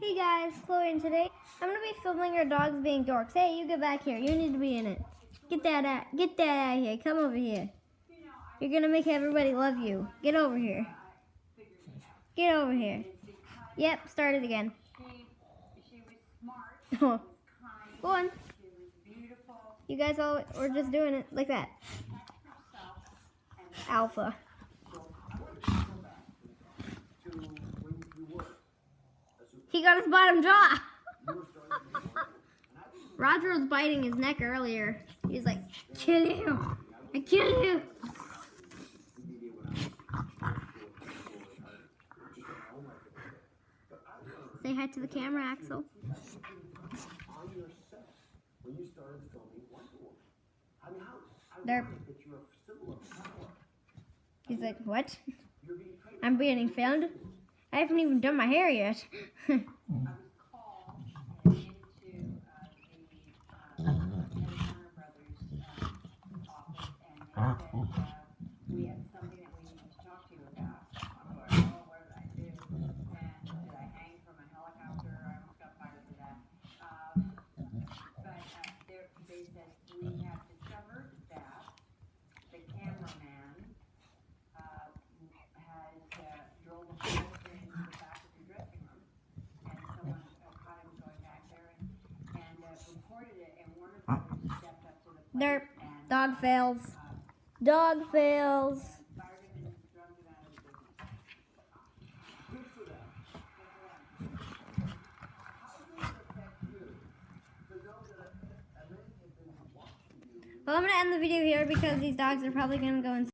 Hey guys, Chloe, and today I'm gonna be filming our dogs being dorks. Hey, you get back here. You need to be in it. Get that out of here. Come over here. You're gonna make everybody love you. Get over here. Get over here. Yep, start it again. Go on. You guys all were just doing it like that. Alpha. He got his bottom jaw. Roger was biting his neck earlier. He was like, kill you. I kill you. Say hi to the camera, Axel. He's like, what? I'm being filmed? I haven't even done my hair yet. We had something that we needed to talk to you about. I'm going, oh, what did I do? And did I hang from a helicopter? I almost got fired for that. But they said we have discovered that the cameraman has drove a hole into the back of your dressing room, and someone caught him going back there and reported it, and Warner Brothers stepped up to the plate. Derp. Dog fails. Dog fails. Well, I'm going to end the video here because these dogs are probably going to go insane.